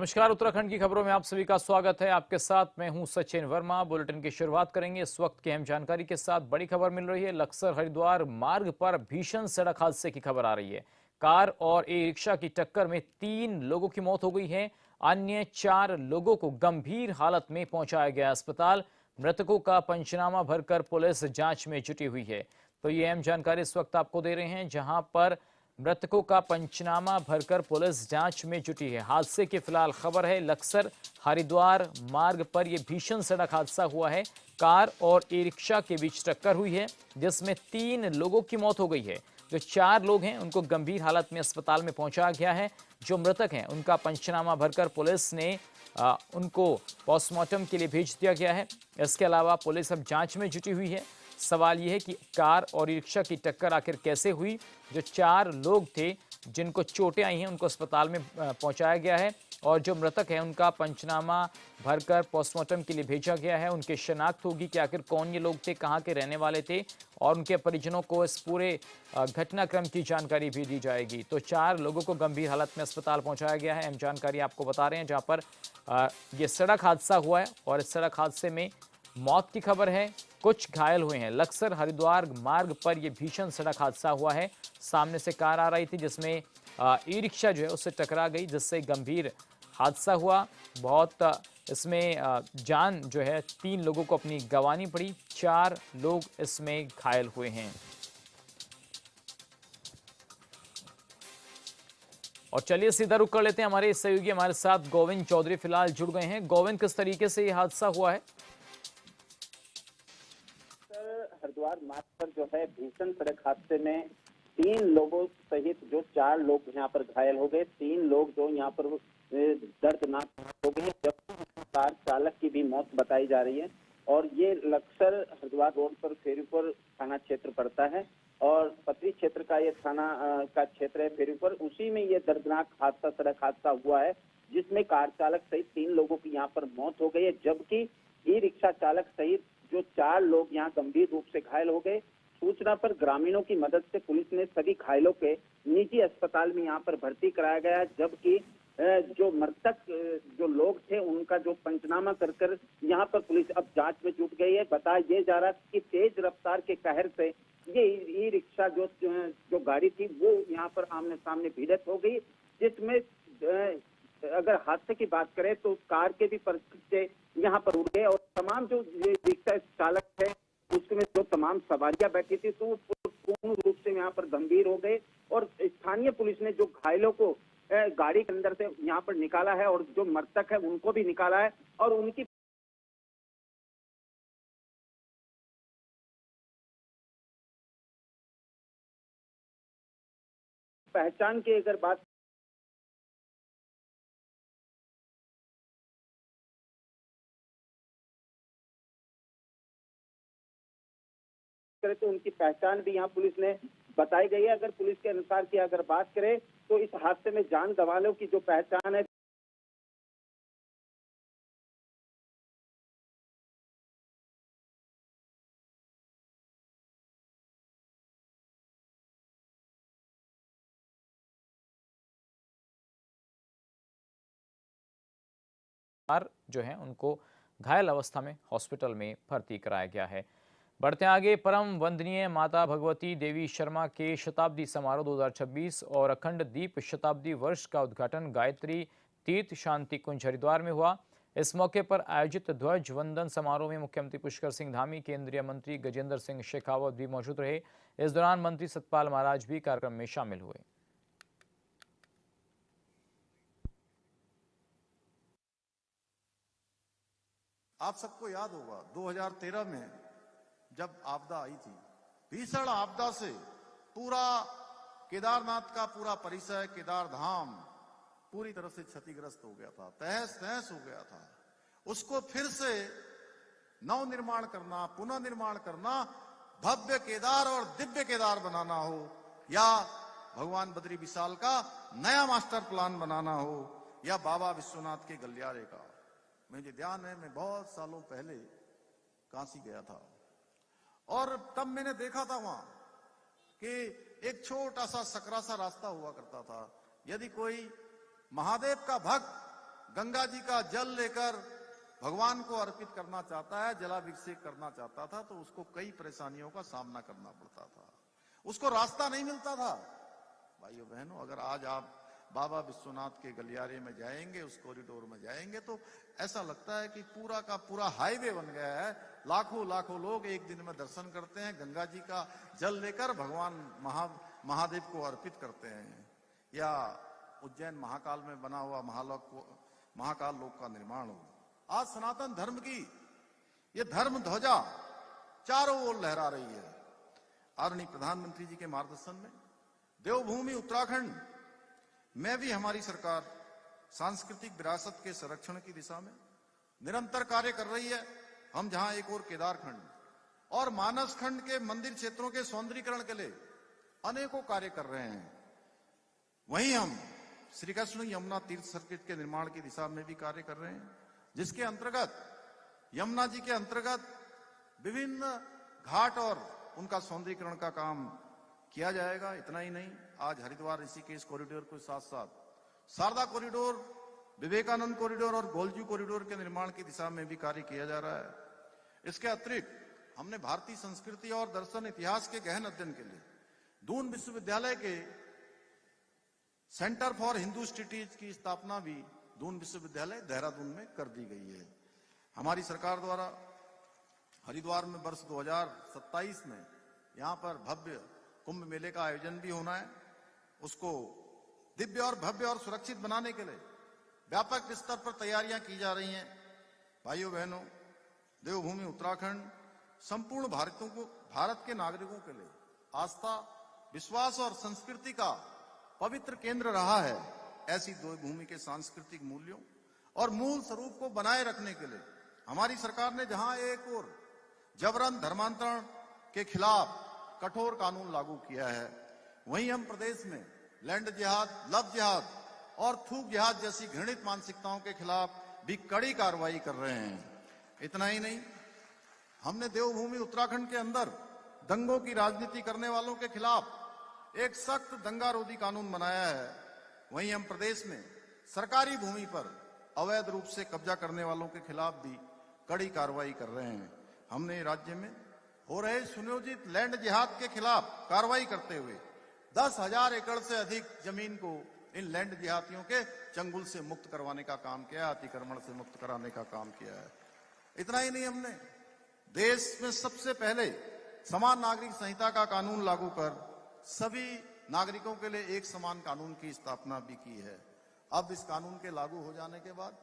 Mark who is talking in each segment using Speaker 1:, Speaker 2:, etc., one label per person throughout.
Speaker 1: नमस्कार। उत्तराखंड की खबरों में आप सभी का स्वागत है। आपके साथ मैं हूं सचिन वर्मा। बुलेटिन की शुरुआत करेंगे इस वक्त की अहम जानकारी के साथ। बड़ी खबर मिल रही है, लक्सर हरिद्वार मार्ग पर भीषण सड़क हादसे की खबर आ रही है। कार और ई रिक्शा की टक्कर में 3 लोगों की मौत हो गई है। अन्य 4 लोगों को गंभीर हालत में पहुंचाया गया अस्पताल। मृतकों का पंचनामा भरकर पुलिस जांच में जुटी हुई है। तो ये अहम जानकारी इस वक्त आपको दे रहे हैं, जहां पर मृतकों का पंचनामा भरकर पुलिस जांच में जुटी है। हादसे की फिलहाल खबर है, लक्सर हरिद्वार मार्ग पर यह भीषण सड़क हादसा हुआ है। कार और ई रिक्शा के बीच टक्कर हुई है, जिसमें 3 लोगों की मौत हो गई है। जो 4 लोग हैं उनको गंभीर हालत में अस्पताल में पहुंचाया गया है। जो मृतक हैं उनका पंचनामा भरकर पुलिस ने उनको पोस्टमार्टम के लिए भेज दिया गया है। इसके अलावा पुलिस अब जांच में जुटी हुई है। सवाल यह है कि कार और ई रिक्शा की टक्कर आखिर कैसे हुई। जो 4 लोग थे जिनको चोटें आई हैं उनको अस्पताल में पहुंचाया गया है, और जो मृतक हैं उनका पंचनामा भरकर पोस्टमार्टम के लिए भेजा गया है। उनकी शनाख्त होगी कि आखिर कौन ये लोग थे, कहाँ के रहने वाले थे, और उनके परिजनों को इस पूरे घटनाक्रम की जानकारी भी दी जाएगी। तो 4 लोगों को गंभीर हालत में अस्पताल पहुंचाया गया है। अहम जानकारी आपको बता रहे हैं, जहां पर ये सड़क हादसा हुआ है और इस सड़क हादसे में मौत की खबर है, कुछ घायल हुए हैं। लक्सर हरिद्वार मार्ग पर यह भीषण सड़क हादसा हुआ है। सामने से कार आ रही थी जिसमें ई रिक्शा जो है उससे टकरा गई, जिससे गंभीर हादसा हुआ। बहुत इसमें जान जो है 3 लोगों को अपनी गंवानी पड़ी, 4 लोग इसमें घायल हुए हैं। और चलिए सीधा रुख कर लेते हैं, हमारे सहयोगी हमारे साथ गोविंद चौधरी फिलहाल जुड़ गए हैं। गोविंद, किस तरीके से यह हादसा हुआ है?
Speaker 2: हरिद्वार मार्ग पर जो है भीषण सड़क हादसे में 3 लोगों सहित जो 4 लोग यहाँ पर घायल हो गए। 3 लोग जो यहाँ पर दर्दनाक हो गए, जबकि कार चालक की भी मौत बताई जा रही है। और ये लक्सर हरिद्वार रोड पर फेरीपुर थाना क्षेत्र पड़ता है और पतरी क्षेत्र का ये थाना का क्षेत्र है फेरीपुर। उसी में ये दर्दनाक हादसा, सड़क हादसा हुआ है, जिसमें कार चालक सहित 3 लोगों की यहाँ पर मौत हो गई है, जबकि ई रिक्शा चालक सहित जो 4 लोग यहाँ गंभीर रूप से घायल हो गए। सूचना पर ग्रामीणों की मदद से पुलिस ने सभी घायलों के निजी अस्पताल में यहाँ पर भर्ती कराया गया, जबकि जो मृतक जो लोग थे उनका जो पंचनामा कर यहाँ पर पुलिस अब जांच में जुट गई है। बताया ये जा रहा कि तेज रफ्तार के कहर से ये ई रिक्शा जो गाड़ी थी वो यहाँ पर आमने सामने भिड़ंत हो गई, जिसमें अगर हादसे की बात करें तो कार के भी पर्चे यहाँ पर उड़ गए और तमाम जो रिक्शा चालक है उसमें जो तमाम सवारियां बैठी थी तो वो पूर्ण रूप से यहाँ पर गंभीर हो गए। और स्थानीय पुलिस ने जो घायलों को गाड़ी के अंदर से यहाँ पर निकाला है और जो मृतक है उनको भी निकाला है और उनकी पहचान की अगर बात करें तो उनकी पहचान भी यहाँ पुलिस ने बताई गई है। अगर पुलिस के अनुसार की अगर बात करें तो इस हादसे में जान गंवाने की जो पहचान है
Speaker 1: जो है उनको घायल अवस्था में हॉस्पिटल में भर्ती कराया गया है। बढ़ते आगे, परम वंदनीय माता भगवती देवी शर्मा के शताब्दी समारोह 2026 और अखंड दीप शताब्दी वर्ष का उद्घाटन गायत्री तीर्थ शांति कुंज हरिद्वार में हुआ। इस मौके पर आयोजित ध्वज वंदन समारोह में मुख्यमंत्री पुष्कर सिंह धामी, केंद्रीय मंत्री गजेंद्र सिंह शेखावत भी मौजूद रहे। इस दौरान मंत्री सतपाल महाराज भी कार्यक्रम में शामिल हुए।
Speaker 3: आप सबको याद होगा 2013 में जब आपदा आई थी, भीषण आपदा से पूरा केदारनाथ का पूरा परिसर, केदार धाम पूरी तरह से क्षतिग्रस्त हो गया था, तहस नहस हो गया था। उसको फिर से नवनिर्माण करना, पुनर्निर्माण करना, भव्य केदार और दिव्य केदार बनाना हो या भगवान बद्री विशाल का नया मास्टर प्लान बनाना हो या बाबा विश्वनाथ के गलियारे का। मुझे ध्यान है, मैं बहुत सालों पहले काशी गया था और तब मैंने देखा था वहां कि एक छोटा सा सकरा सा रास्ता हुआ करता था। यदि कोई महादेव का भक्त गंगा जी का जल लेकर भगवान को अर्पित करना चाहता है, जलाभिषेक करना चाहता था, तो उसको कई परेशानियों का सामना करना पड़ता था, उसको रास्ता नहीं मिलता था। भाइयों बहनों, अगर आज आप बाबा विश्वनाथ के गलियारे में जाएंगे, उस कॉरिडोर में जाएंगे, तो ऐसा लगता है कि पूरा का पूरा हाईवे बन गया है। लाखों लाखों लोग एक दिन में दर्शन करते हैं, गंगा जी का जल लेकर भगवान महादेव को अर्पित करते हैं। या उज्जैन महाकाल में बना हुआ महाकाल लोक का निर्माण हो। आज सनातन धर्म की ये धर्म ध्वजा चारों ओर लहरा रही है। आदरणीय प्रधानमंत्री जी के मार्गदर्शन में देवभूमि उत्तराखंड में भी हमारी सरकार सांस्कृतिक विरासत के संरक्षण की दिशा में निरंतर कार्य कर रही है। हम जहां एक और केदारखंड और मानस खंड के मंदिर क्षेत्रों के सौंदर्यीकरण के लिए अनेकों कार्य कर रहे हैं, वहीं हम श्री कृष्ण यमुना तीर्थ सर्किट के निर्माण की दिशा में भी कार्य कर रहे हैं, जिसके अंतर्गत यमुना जी के अंतर्गत विभिन्न घाट और उनका सौंदर्यीकरण का काम किया जाएगा। इतना ही नहीं, आज हरिद्वार ऋषिकेश कॉरिडोर के साथ साथ शारदा कॉरिडोर, विवेकानंद कॉरिडोर और गोलजू कॉरिडोर के निर्माण की दिशा में भी कार्य किया जा रहा है। इसके अतिरिक्त हमने भारतीय संस्कृति और दर्शन इतिहास के गहन अध्ययन के लिए दून विश्वविद्यालय के सेंटर फॉर हिंदू स्टडीज की स्थापना भी दून विश्वविद्यालय देहरादून में कर दी गई है। हमारी सरकार द्वारा हरिद्वार में वर्ष 2027 में यहां पर भव्य कुंभ मेले का आयोजन भी होना है। उसको दिव्य और भव्य और सुरक्षित बनाने के लिए व्यापक स्तर पर तैयारियां की जा रही हैं। भाइयों बहनों, देवभूमि उत्तराखंड संपूर्ण भारत के नागरिकों के लिए आस्था, विश्वास और संस्कृति का पवित्र केंद्र रहा है। ऐसी देवभूमि के सांस्कृतिक मूल्यों और मूल स्वरूप को बनाए रखने के लिए हमारी सरकार ने जहां एक और जबरन धर्मांतरण के खिलाफ कठोर कानून लागू किया है, वहीं हम प्रदेश में लैंड जिहाद, लव जिहाद और थूक जिहाद जैसी घृणित मानसिकताओं के खिलाफ भी कड़ी कार्रवाई कर रहे हैं। इतना ही नहीं, हमने देवभूमि उत्तराखंड के अंदर दंगों की राजनीति करने वालों के खिलाफ एक सख्त दंगा रोधी कानून बनाया है। वहीं हम प्रदेश में सरकारी भूमि पर अवैध रूप से कब्जा करने वालों के खिलाफ भी कड़ी कार्रवाई कर रहे हैं। हमने राज्य में हो रहे सुनियोजित लैंड जिहाद के खिलाफ कार्रवाई करते हुए 10,000 एकड़ से अधिक जमीन को इन लैंड जिहादियों के चंगुल से मुक्त करवाने का काम किया, अतिक्रमण से मुक्त कराने का काम किया है। इतना ही नहीं, हमने देश में सबसे पहले समान नागरिक संहिता का कानून लागू कर सभी नागरिकों के लिए एक समान कानून की स्थापना भी की है। अब इस कानून के लागू हो जाने के बाद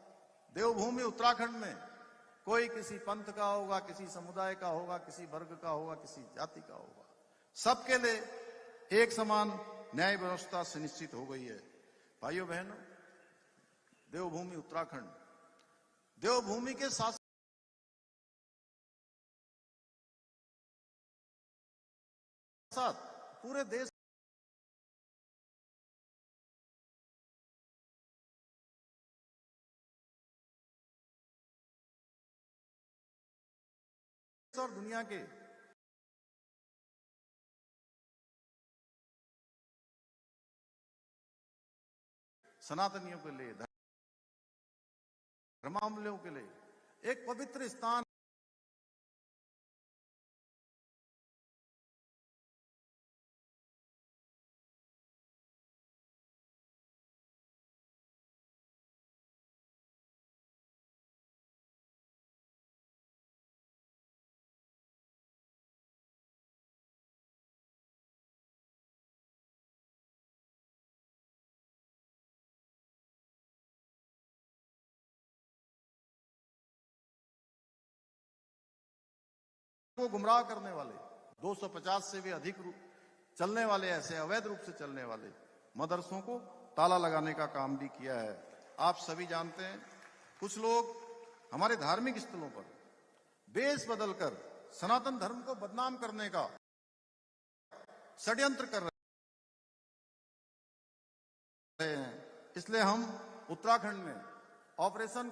Speaker 3: देवभूमि उत्तराखंड में कोई किसी पंथ का होगा, किसी समुदाय का होगा, किसी वर्ग का होगा, किसी जाति का होगा, सबके लिए एक समान न्याय व्यवस्था सुनिश्चित हो गई है। भाइयों बहनों, देवभूमि उत्तराखंड देवभूमि के साथ साथ पूरे देश और दुनिया के सनातनियों के लिए, धर्मावलंबियों के लिए एक पवित्र स्थान को गुमराह करने वाले 250 से भी अधिक चलने वाले ऐसे अवैध रूप से चलने वाले मदरसों को ताला लगाने का काम भी किया है। आप सभी जानते हैं, कुछ लोग हमारे धार्मिक स्थलों पर बेस बदलकर सनातन धर्म को बदनाम करने का षड्यंत्र कर रहे हैं। इसलिए हम उत्तराखंड में ऑपरेशन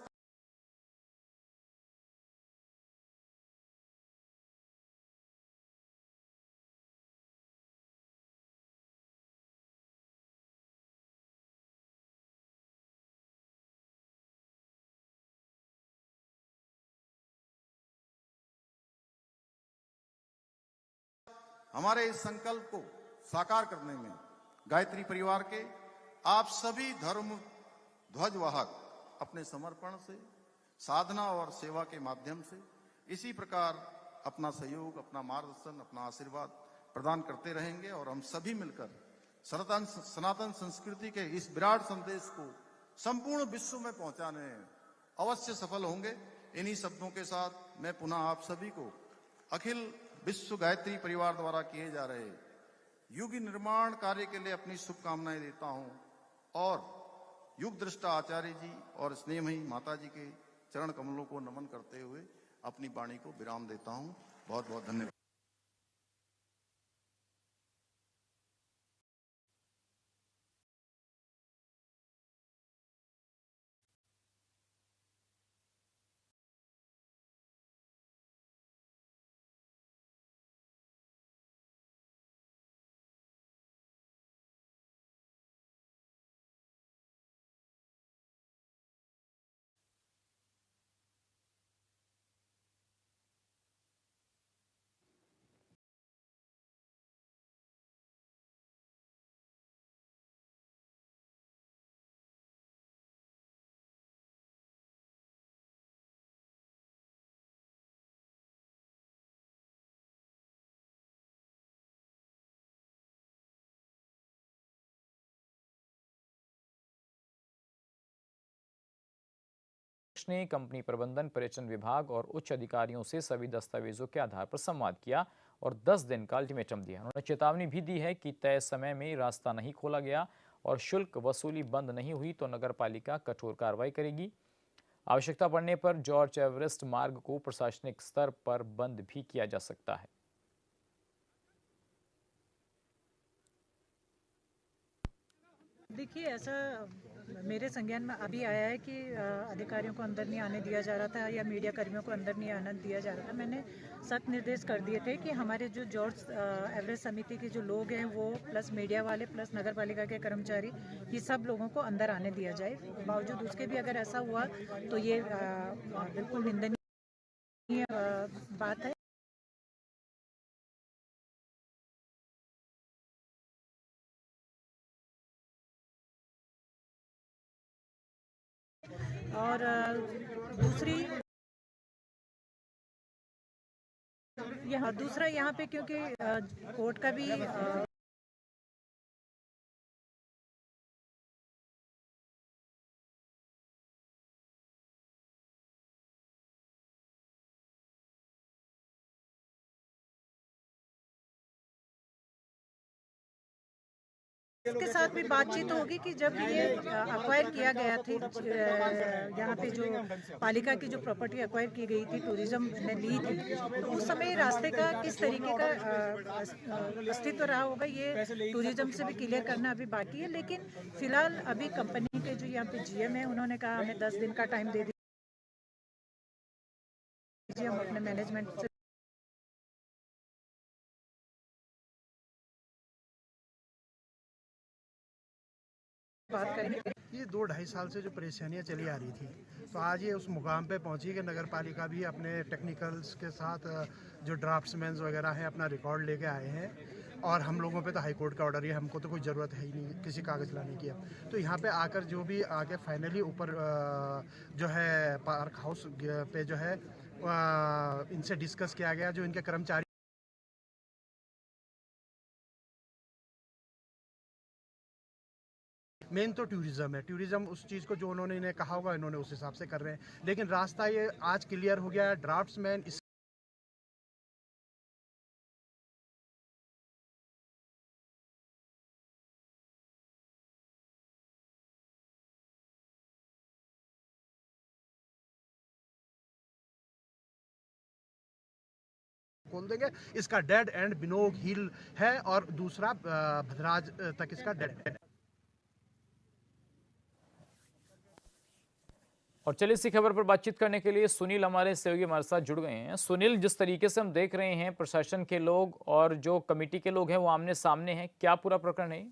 Speaker 3: हमारे इस संकल्प को साकार करने में गायत्री परिवार के आप सभी धर्म ध्वजवाहक अपने समर्पण से, साधना और सेवा के माध्यम से इसी प्रकार अपना सहयोग, अपना मार्गदर्शन, अपना आशीर्वाद प्रदान करते रहेंगे और हम सभी मिलकर सनातन संस्कृति के इस विराट संदेश को संपूर्ण विश्व में पहुंचाने में अवश्य सफल होंगे। इन्हीं शब्दों के साथ मैं पुनः आप सभी को अखिल विश्व गायत्री परिवार द्वारा किए जा रहे युग निर्माण कार्य के लिए अपनी शुभकामनाएं देता हूं और युग दृष्टा आचार्य जी और स्नेहमयी माता जी के चरण कमलों को नमन करते हुए अपनी वाणी को विराम देता हूं। बहुत बहुत धन्यवाद।
Speaker 1: ने कंपनी प्रबंधन, पर्यटन विभाग और उच्च अधिकारियों से सभी दस्तावेजों के आधार पर संवाद किया और 10 दिन का अल्टीमेटम दिया। उन्होंने चेतावनी भी दी है कि तय समय में रास्ता नहीं खोला गया और शुल्क वसूली बंद नहीं हुई तो नगर पालिका कठोर कार्रवाई करेगी। आवश्यकता पड़ने पर जॉर्ज एवरेस्ट मार्ग को प्रशासनिक स्तर पर बंद भी किया जा सकता है।
Speaker 4: देखिए, ऐसा मेरे संज्ञान में अभी आया है कि अधिकारियों को अंदर नहीं आने दिया जा रहा था या मीडिया कर्मियों को अंदर नहीं आने दिया जा रहा था। मैंने सख्त निर्देश कर दिए थे कि हमारे जो जॉर्ज एवरेस्ट समिति के जो लोग हैं वो प्लस मीडिया वाले प्लस नगर पालिका के कर्मचारी, ये सब लोगों को अंदर आने दिया जाए। बावजूद उसके भी अगर ऐसा हुआ तो ये बिल्कुल निंदनीय बात है। और दूसरा यहाँ पे क्योंकि कोर्ट का भी इसके साथ भी बातचीत होगी कि जब ये अक्वायर किया गया थी, यहाँ पे जो पालिका की जो प्रॉपर्टी अक्वायर की गई थी, टूरिज्म ने ली थी, तो उस समय रास्ते का किस तरीके का अस्तित्व रहा होगा ये टूरिज्म से भी क्लियर करना अभी बाकी है। लेकिन फिलहाल अभी कंपनी के जो यहाँ पे जीएम है उन्होंने कहा हमें 10 दिन का टाइम दे दीजिए, हम अपने मैनेजमेंट से बात करेंगे।
Speaker 5: ये 2-2.5 साल से जो परेशानियां चली आ रही थी, तो आज ये उस मुकाम पे पहुंची कि नगर पालिका भी अपने टेक्निकल्स के साथ जो ड्राफ्ट्समैन वगैरह हैं अपना रिकॉर्ड लेके आए हैं और हम लोगों पे तो हाई कोर्ट का ऑर्डर है, हमको तो कोई ज़रूरत है ही नहीं किसी कागज़ लाने की। तो यहाँ पे आकर जो भी आके फाइनली ऊपर जो है पार्क हाउस पे जो है इनसे डिस्कस किया गया, जो इनके कर्मचारी मेन तो टूरिज्म है, टूरिज्म उस चीज़ को जो उन्होंने इन्हें कहा होगा इन्होंने उस हिसाब से कर रहे हैं। लेकिन रास्ता ये आज क्लियर हो गया है। ड्राफ्ट्समैन इस खोल देंगे। इसका डेड एंड बिनोग हिल है और दूसरा भद्राज तक इसका डेड एंड।
Speaker 1: और चलिए इसी खबर पर बातचीत करने के लिए सुनील हमारे सहयोगी हमारे साथ जुड़ गए हैं। सुनील, जिस तरीके से हम देख रहे हैं प्रशासन के लोग और जो कमेटी के लोग हैं वो आमने सामने हैं, क्या पूरा प्रकरण है?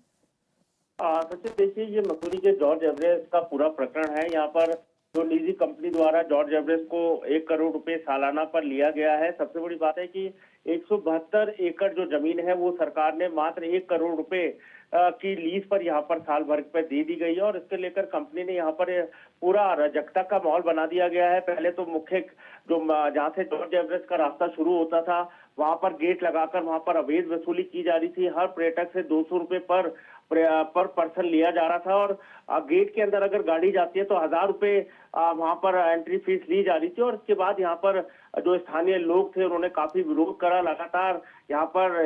Speaker 2: सचिन, देखिए ये मसूरी के जॉर्ज एवरेस्ट का पूरा प्रकरण है। यहाँ पर
Speaker 6: जो निजी कंपनी द्वारा जॉर्ज एवरेस्ट को 1 करोड़ रुपए सालाना पर लिया गया है। सबसे बड़ी बात है कि 172 एकड़ जो जमीन है वो सरकार ने मात्र 1 करोड़ रुपए की लीज पर यहाँ पर साल भर पे दे दी गई है और इसके लेकर कंपनी ने यहाँ पर पूरा अराजकता का माहौल बना दिया गया है। पहले तो मुख्य जो जहाँ से जॉर्ज एवरेस्ट का रास्ता शुरू होता था वहां पर गेट लगाकर वहां पर अवैध वसूली की जा रही थी। हर पर्यटक से 200 रुपए पर पर्सन लिया जा रहा था और गेट के अंदर अगर गाड़ी जाती है तो 1000 रुपए वहां पर एंट्री फीस ली जा रही थी। और इसके बाद यहाँ पर जो स्थानीय लोग थे उन्होंने काफी विरोध करा। लगातार यहाँ पर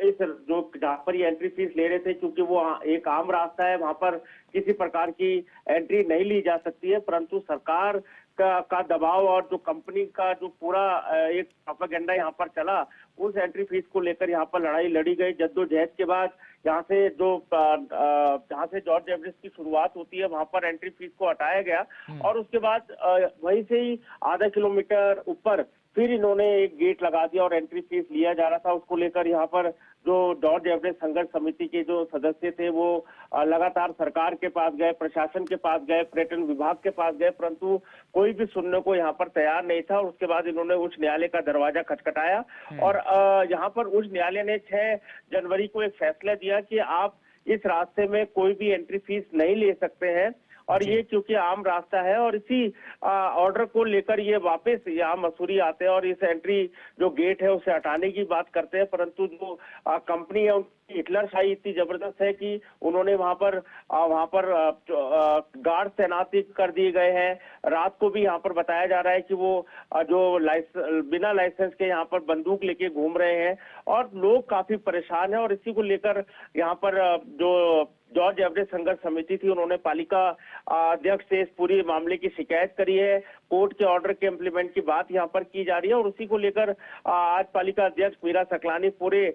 Speaker 6: इस जो जहाँ पर ये एंट्री फीस ले रहे थे, क्योंकि वो एक आम रास्ता है, वहां पर किसी प्रकार की एंट्री नहीं ली जा सकती है, परंतु सरकार का दबाव और जो कंपनी का जो पूरा एक प्रोपेगेंडा यहाँ पर चला, उस एंट्री फीस को लेकर यहाँ पर लड़ाई लड़ी गई। जद्दोजहद के बाद यहाँ से जो जहाँ से जॉर्ज एवरेस्ट की शुरुआत होती है वहां पर एंट्री फीस को हटाया गया और उसके बाद वहीं से ही आधा किलोमीटर ऊपर फिर इन्होंने एक गेट लगा दिया और एंट्री फीस लिया जा रहा था। उसको लेकर यहाँ पर जो जॉर्ज एवरेस्ट संघर्ष समिति के जो सदस्य थे वो लगातार सरकार के पास गए, प्रशासन के पास गए, पर्यटन विभाग के पास गए, परंतु कोई भी सुनने को यहाँ पर तैयार नहीं था। और उसके बाद इन्होंने उच्च न्यायालय का दरवाजा खटखटाया और यहाँ पर उच्च न्यायालय ने 6 जनवरी को एक फैसला दिया कि आप इस रास्ते में कोई भी एंट्री फीस नहीं ले सकते हैं और ये क्योंकि आम रास्ता है और इसी ऑर्डर को लेकर ये वापस यहाँ मसूरी आते हैं और इस एंट्री जो गेट है उसे हटाने की बात करते हैं। परंतु जो कंपनी है उनकी हिटलरशाही इतनी जबरदस्त है कि उन्होंने वहां पर गार्ड तैनात कर दिए गए हैं। रात को भी यहाँ पर बताया जा रहा है कि वो जो बिना लाइसेंस के यहाँ पर बंदूक लेके घूम रहे हैं और लोग काफी परेशान हैं। और इसी को लेकर यहाँ पर जो जॉर्ज एवरेस्ट संघर्ष समिति थी उन्होंने पालिका अध्यक्ष से इस पूरी मामले की शिकायत करी है। कोर्ट के ऑर्डर के इम्प्लीमेंट की बात यहाँ पर की जा रही है और उसी को लेकर आज पालिका अध्यक्ष मीरा सकलानी पूरे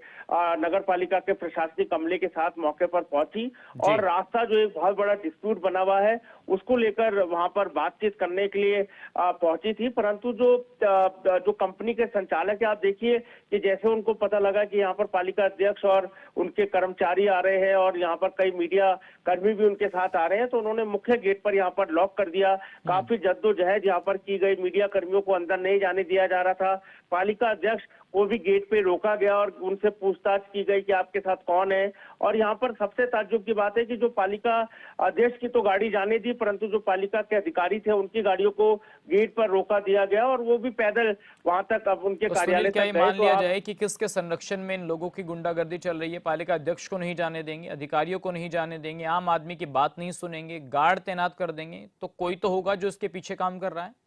Speaker 6: नगर पालिका के प्रशासनिक अमले के साथ मौके पर पहुंची और रास्ता जो एक बहुत बड़ा डिस्प्यूट बना हुआ है उसको लेकर वहां पर बातचीत करने के लिए पहुंची थी। परंतु जो कंपनी के संचालक है, आप देखिए कि जैसे उनको पता लगा कि यहाँ पर पालिका अध्यक्ष और उनके कर्मचारी आ रहे हैं और यहाँ पर कई मीडिया कर्मी भी उनके साथ आ रहे हैं, तो उन्होंने मुख्य गेट पर यहाँ पर लॉक कर दिया। काफी जद्दोजहद यहाँ पर की गई, मीडिया कर्मियों को अंदर नहीं जाने दिया जा रहा था। पालिका अध्यक्ष को भी गेट पे रोका गया और उनसे पूछताछ की गई कि आपके साथ कौन है। और यहाँ पर सबसे ताज्जुब की बात है कि जो पालिका अध्यक्ष की तो गाड़ी जाने दी, परंतु जो पालिका के अधिकारी थे उनकी गाड़ियों को गेट पर रोका दिया गया और वो भी पैदल वहां तक अब उनके कार्यालय तक गए।
Speaker 1: मान लिया जाए कि किसके संरक्षण में इन लोगों की गुंडागर्दी चल रही है? पालिका अध्यक्ष को नहीं जाने देंगे, अधिकारियों को नहीं जाने देंगे, आम आदमी की बात नहीं सुनेंगे, गार्ड तैनात कर देंगे, तो कोई तो होगा जो इसके पीछे काम कर रहा है।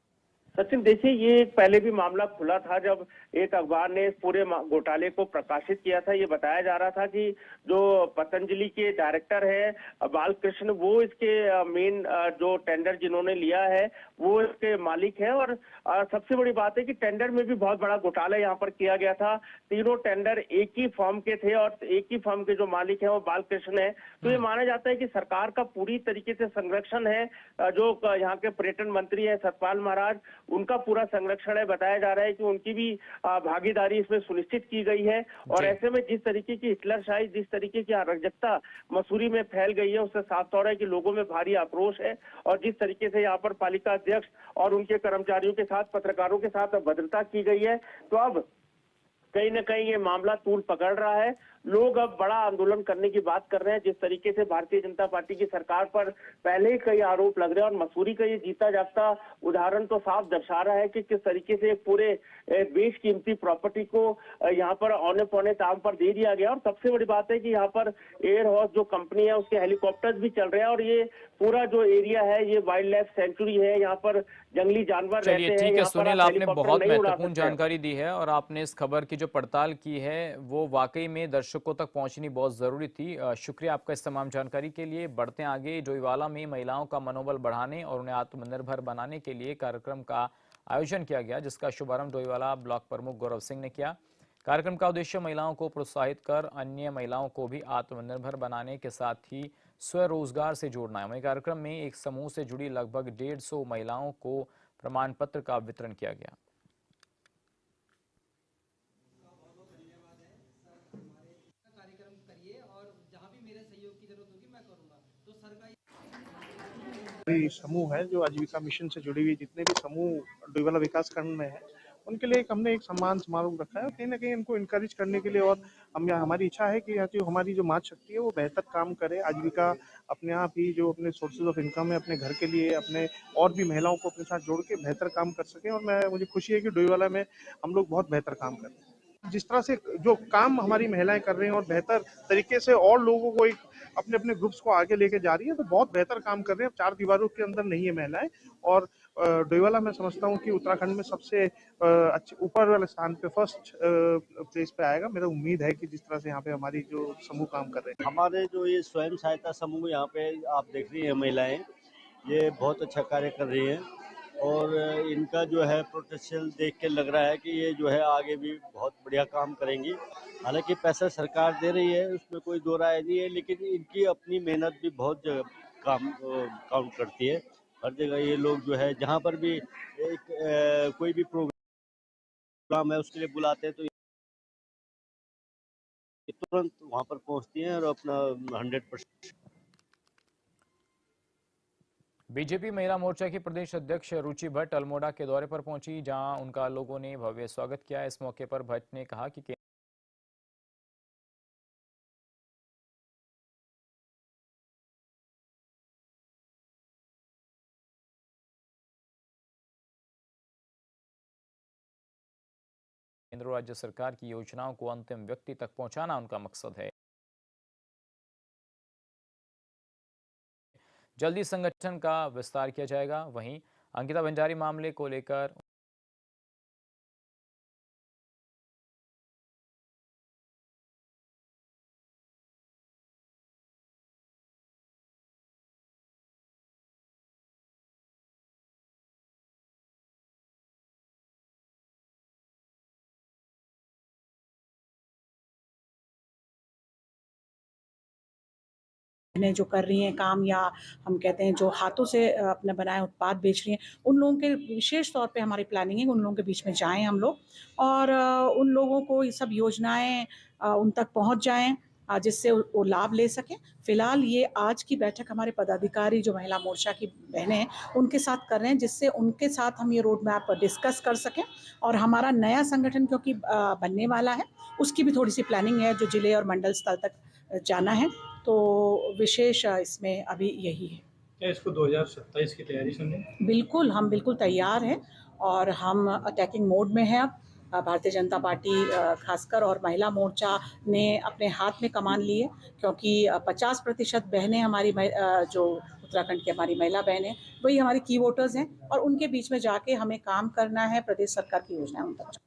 Speaker 6: सचिन देखिए, ये पहले भी मामला खुला था जब एक अखबार ने इस पूरे घोटाले को प्रकाशित किया था। ये बताया जा रहा था कि जो पतंजलि के डायरेक्टर है बालकृष्ण, वो इसके मेन जो टेंडर जिन्होंने लिया है वो इसके मालिक है। और सबसे बड़ी बात है कि टेंडर में भी बहुत बड़ा घोटाला यहाँ पर किया गया था। तीनों टेंडर एक ही फर्म के थे और एक ही फर्म के जो मालिक है वो बालकृष्ण है। तो ये माना जाता है कि सरकार का पूरी तरीके से संरक्षण है। जो यहाँ के पर्यटन मंत्री है सतपाल महाराज, उनका पूरा संरक्षण है। बताया जा रहा है कि उनकी भी भागीदारी इसमें सुनिश्चित की गई है। और ऐसे में जिस तरीके की हिटलरशाही, जिस तरीके की अराजकता मसूरी में फैल गई है, उससे साफ तौर है कि लोगों में भारी आक्रोश है। और जिस तरीके से यहाँ पर पालिका अध्यक्ष और उनके कर्मचारियों के साथ, पत्रकारों के साथ भद्रता की गई है, तो अब कहीं ना कहीं ये मामला तूल पकड़ रहा है। लोग अब बड़ा आंदोलन करने की बात कर रहे हैं। जिस तरीके से भारतीय जनता पार्टी की सरकार पर पहले ही कई आरोप लग रहे हैं और मसूरी का ये जीता जागता उदाहरण तो साफ दर्शा रहा है कि किस तरीके से पूरे बेशकीमती प्रॉपर्टी को यहाँ पर औने पौने दाम पर दे दिया गया। और सबसे बड़ी बात है कि यहाँ पर एयर हाउस जो कंपनी है उसके हेलीकॉप्टर्स भी चल रहे हैं और ये पूरा जो एरिया है ये वाइल्ड लाइफ सेंचुरी है। यहाँ पर जंगली जानवर रहते हैं।
Speaker 1: ठीक है सुनील, आपने बहुत महत्वपूर्ण जानकारी दी है और आपने इस खबर की जो पड़ताल की है वो वाकई में दर्शकों तक पहुंचनी बहुत जरूरी थी। शुक्रिया आपका इस तमाम जानकारी के लिए। बढ़ते हैं आगे। डोईवाला में महिलाओं का मनोबल बढ़ाने और उन्हें आत्मनिर्भर बनाने के लिए कार्यक्रम का आयोजन किया गया, जिसका शुभारंभ डोईवाला ब्लॉक प्रमुख गौरव सिंह ने किया। कार्यक्रम का उद्देश्य महिलाओं को प्रोत्साहित कर अन्य महिलाओं को भी आत्मनिर्भर बनाने के साथ ही स्वरोजगार से जोड़ना है। वहीं कार्यक्रम में एक समूह से जुड़ी लगभग 150 महिलाओं को प्रमाण पत्र का वितरण किया गया।
Speaker 7: कार्यक्रम करिए और जहां भी मेरे सहयोग की जरूरत होगी मैं करूंगा। तो सर का
Speaker 5: कोई समूह है जो आजीविका मिशन से जुड़ी हुई जितने भी समूह डोईवाला विकास खंड में है, उनके लिए हमने एक सम्मान समारोह रखा है। कहीं ना कहीं उनको इनकरेज करने के लिए, और हमारी इच्छा है कि यहाँ की हमारी जो मातृ शक्ति है वो बेहतर काम करे, आजीविका अपने आप ही जो अपने सोर्सेज ऑफ इनकम है अपने घर के लिए, अपने और भी महिलाओं को अपने साथ जोड़ के बेहतर काम कर सके। और मुझे खुशी है कि डोईवाला में हम लोग बहुत बेहतर काम कर रहे हैं। जिस तरह से जो काम हमारी महिलाएं कर रही हैं और बेहतर तरीके से और लोगों को एक अपने अपने ग्रुप्स को आगे लेके जा रही है, तो बहुत बेहतर काम कर रहे हैं। चार दीवारों के अंदर नहीं है महिलाएं। और डोईवाला मैं समझता हूँ कि उत्तराखंड में सबसे अच्छे ऊपर वाले स्थान पे फर्स्ट प्लेस पे आएगा। मेरा उम्मीद है कि जिस तरह से यहाँ पे हमारी जो समूह काम कर रहे हैं।
Speaker 7: हमारे जो ये स्वयं सहायता समूह यहाँ पे आप देख रही हैं महिलाएं, ये बहुत अच्छा कार्य कर रही हैं और इनका जो है पोटेंशियल देख के लग रहा है कि ये जो है आगे भी बहुत बढ़िया काम करेंगी। हालांकि पैसा सरकार दे रही है, उसमें कोई दो राय नहीं है, लेकिन इनकी अपनी मेहनत भी बहुत जगह काउंट करती है। हर जगह ये लोग जो है जहाँ पर भी कोई भी प्रोग्राम है उसके लिए बुलाते हैं तो ये तुरंत वहाँ पर पहुँचती हैं और अपना 100%।
Speaker 1: बीजेपी महिला मोर्चा की प्रदेश अध्यक्ष रुचि भट्ट अल्मोड़ा के दौरे पर पहुंची, जहां उनका लोगों ने भव्य स्वागत किया। इस मौके पर भट्ट ने कहा कि केंद्र और राज्य सरकार की योजनाओं को अंतिम व्यक्ति तक पहुंचाना उनका मकसद है। जल्दी संगठन का विस्तार किया जाएगा। वहीं अंकिता भंडारी मामले को लेकर
Speaker 8: ने जो कर रही हैं काम, या हम कहते हैं जो हाथों से अपने बनाए उत्पाद बेच रही हैं, उन लोगों के विशेष तौर पे हमारी प्लानिंग है कि उन लोगों के बीच में जाएं हम लोग और उन लोगों को ये सब योजनाएं उन तक पहुंच जाएं जिससे वो लाभ ले सकें। फिलहाल ये आज की बैठक हमारे पदाधिकारी जो महिला मोर्चा की बहनें हैं उनके साथ कर रहे हैं, जिससे उनके साथ हम ये रोड मैप डिस्कस कर सकें और हमारा नया संगठन क्योंकि बनने वाला है उसकी भी थोड़ी सी प्लानिंग है जो जिले और मंडल स्तर तक जाना है। तो विशेष इसमें अभी यही है।
Speaker 9: क्या इसको 2027 की तैयारी सुनने?
Speaker 8: बिल्कुल, हम बिल्कुल तैयार हैं और हम अटैकिंग मोड में हैं अब। भारतीय जनता पार्टी खासकर और महिला मोर्चा ने अपने हाथ में कमान ली है, क्योंकि 50% बहनें हमारी जो उत्तराखंड की हमारी महिला बहनें वही हमारी की वोटर्स हैं और उनके बीच में जाके हमें काम करना है, प्रदेश सरकार की योजनाएं उन तक।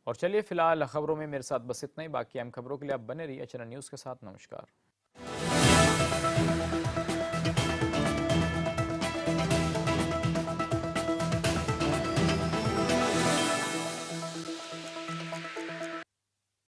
Speaker 1: और चलिए फिलहाल खबरों में मेरे साथ बस इतना ही। बाकी अहम खबरों के लिए आप बने रहिए चैनल न्यूज़ के साथ। नमस्कार।